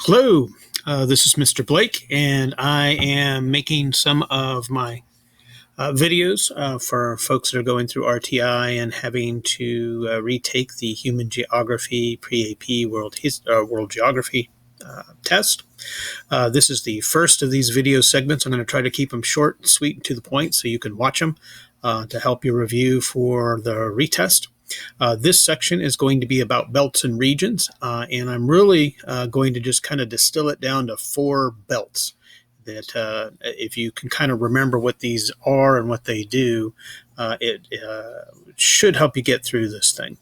Hello, this is Mr. Blake, and I am making some of my videos for folks that are going through RTI and having to retake the Human Geography Pre-AP World Geography test. This is the first of these video segments. I'm going to try to keep them short, sweet, and to the point so you can watch them to help you review for the retest. This section is going to be about belts and regions, and I'm really going to just kind of distill it down to 4 belts that if you can kind of remember what these are and what they do, it should help you get through this thing.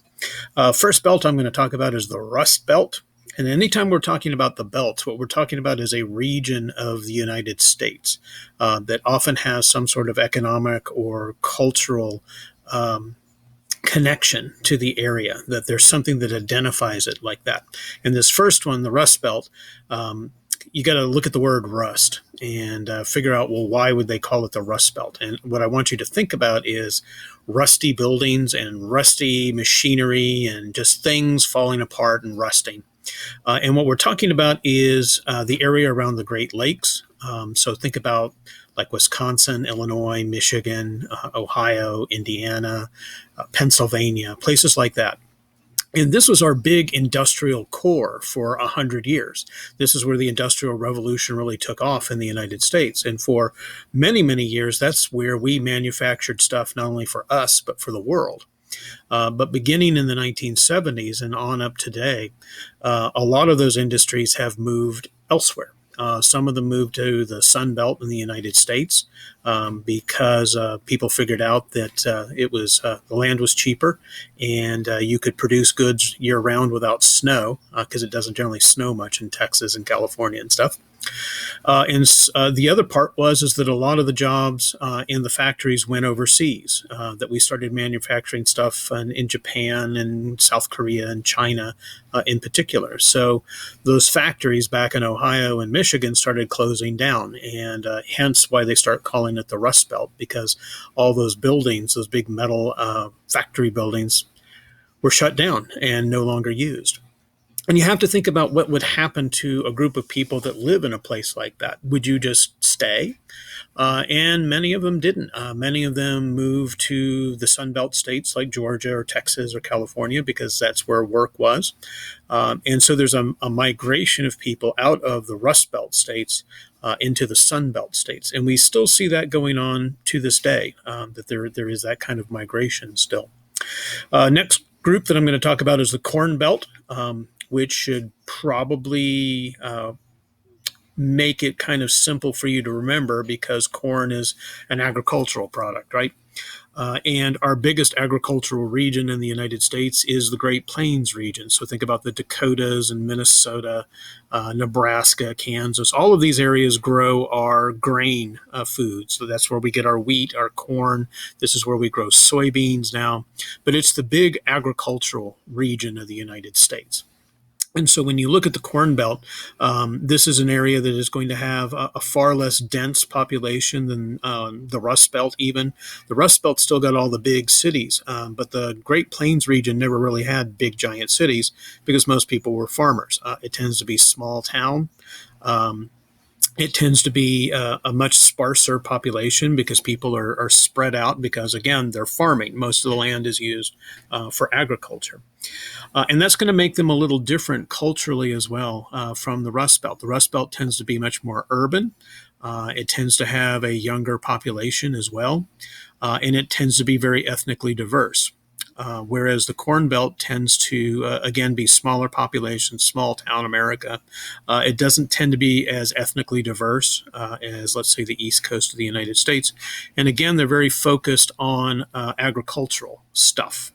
First belt I'm going to talk about is the Rust Belt. And anytime we're talking about the belts, what we're talking about is a region of the United States that often has some sort of economic or cultural connection to the area, that there's something that identifies it like that. In this first one, the Rust Belt, you got to look at the word rust and figure out, well, why would they call it the Rust Belt? And what I want you to think about is rusty buildings and rusty machinery and just things falling apart and rusting. And what we're talking about is the area around the Great Lakes. So think about like Wisconsin, Illinois, Michigan, Ohio, Indiana, Pennsylvania, places like that. And this was our big industrial core for 100 years. This is where the Industrial Revolution really took off in the United States. And for many, many years, that's where we manufactured stuff not only for us, but for the world. But beginning in the 1970s and on up today, a lot of those industries have moved elsewhere. Some of them moved to the Sun Belt in the United States because people figured out that the land was cheaper and you could produce goods year round without snow because it doesn't generally snow much in Texas and California and stuff. And the other part is that a lot of the jobs in the factories went overseas, that we started manufacturing stuff in Japan and South Korea and China in particular. So those factories back in Ohio and Michigan started closing down, and hence why they start calling it the Rust Belt, because all those buildings, those big metal factory buildings, were shut down and no longer used. And you have to think about what would happen to a group of people that live in a place like that. Would you just stay? And many of them didn't. Many of them moved to the Sun Belt states like Georgia or Texas or California because that's where work was. And so there's a migration of people out of the Rust Belt states into the Sun Belt states. And we still see that going on to this day, that there is that kind of migration still. Next group that I'm going to talk about is the Corn Belt, which should probably make it kind of simple for you to remember because corn is an agricultural product, right? And our biggest agricultural region in the United States is the Great Plains region. So think about the Dakotas and Minnesota, Nebraska, Kansas. All of these areas grow our grain foods. So that's where we get our wheat, our corn. This is where we grow soybeans now. But it's the big agricultural region of the United States. And so when you look at the Corn Belt, this is an area that is going to have a far less dense population than the Rust Belt even. The Rust Belt still got all the big cities, but the Great Plains region never really had big, giant cities because most people were farmers. It tends to be small town. It tends to be a much sparser population because people are spread out because, again, they're farming. Most of the land is used for agriculture. And that's going to make them a little different culturally as well from the Rust Belt. The Rust Belt tends to be much more urban. It tends to have a younger population as well. And it tends to be very ethnically diverse. Whereas the Corn Belt tends to, again, be smaller population, small town America. It doesn't tend to be as ethnically diverse as, let's say, the East Coast of the United States. And again, they're very focused on agricultural stuff.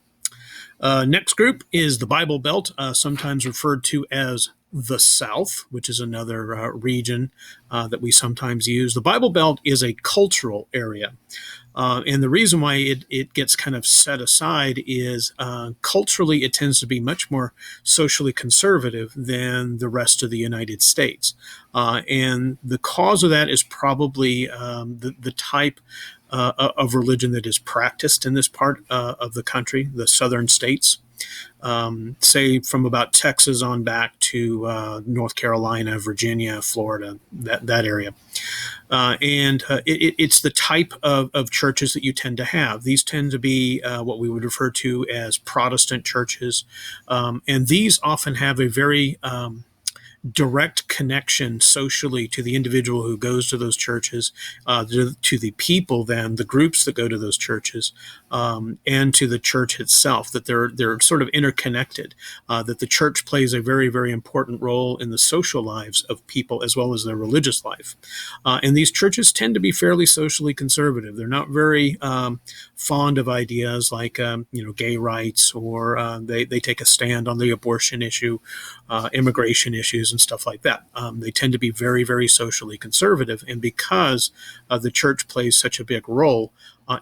Next group is the Bible Belt, sometimes referred to as the South, which is another region that we sometimes use. The Bible Belt is a cultural area. And the reason why it gets kind of set aside is culturally it tends to be much more socially conservative than the rest of the United States. And the cause of that is probably the type of religion that is practiced in this part of the country, the southern states. Say from about Texas on back to North Carolina, Virginia, Florida, that area. It's the type of churches that you tend to have. These tend to be what we would refer to as Protestant churches. And these often have a very direct connection socially to the individual who goes to those churches, to the people, then the groups that go to those churches, and to the church itself. That they're sort of interconnected. That the church plays a very, very important role in the social lives of people as well as their religious life. And these churches tend to be fairly socially conservative. They're not very fond of ideas like gay rights, or they take a stand on the abortion issue, immigration issues, and stuff like that. They tend to be very, very socially conservative, and because the church plays such a big role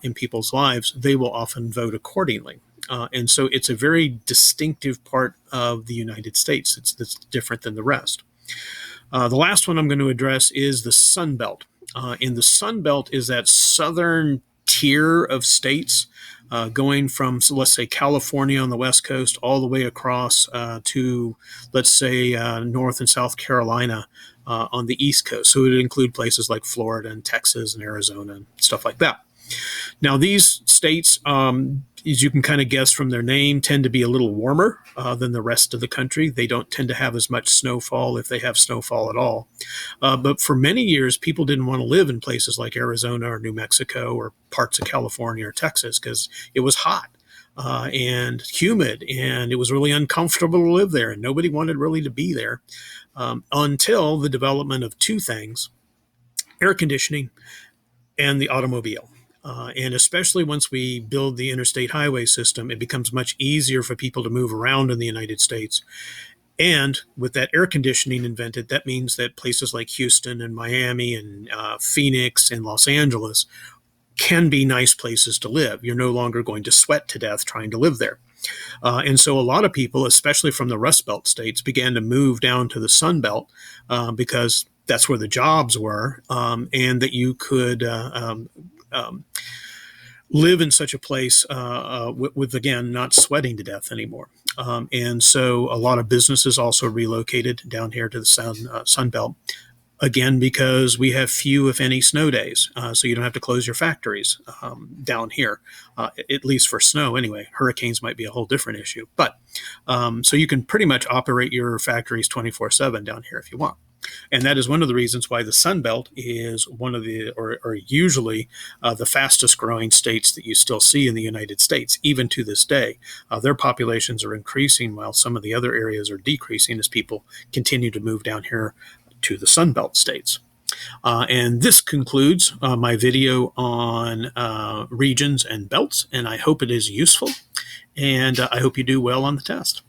in people's lives, they will often vote accordingly. And so it's a very distinctive part of the United States. It's different than the rest. The last one I'm going to address is the Sun Belt. And the Sun Belt is that southern tier of states going from, so let's say, California on the West Coast all the way across to, let's say, North and South Carolina on the East Coast. So it would include places like Florida and Texas and Arizona and stuff like that. Now, these states, as you can kind of guess from their name, tend to be a little warmer than the rest of the country. They don't tend to have as much snowfall, if they have snowfall at all. But for many years, people didn't want to live in places like Arizona or New Mexico or parts of California or Texas because it was hot and humid, and it was really uncomfortable to live there, and nobody wanted really to be there until the development of two things: air conditioning and the automobile. And especially once we build the interstate highway system, it becomes much easier for people to move around in the United States. And with that air conditioning invented, that means that places like Houston and Miami and Phoenix and Los Angeles can be nice places to live. You're no longer going to sweat to death trying to live there. And so a lot of people, especially from the Rust Belt states, began to move down to the Sun Belt because that's where the jobs were, and that you could live in such a place with, again, not sweating to death anymore. And so a lot of businesses also relocated down here to the Sun Belt, again, because we have few, if any, snow days. So you don't have to close your factories down here, at least for snow anyway. Hurricanes might be a whole different issue. But so you can pretty much operate your factories 24/7 down here if you want. And that is one of the reasons why the Sun Belt is one of the, or usually the fastest growing states that you still see in the United States, even to this day. Their populations are increasing while some of the other areas are decreasing as people continue to move down here to the Sun Belt states. And this concludes my video on regions and belts, and I hope it is useful, and I hope you do well on the test.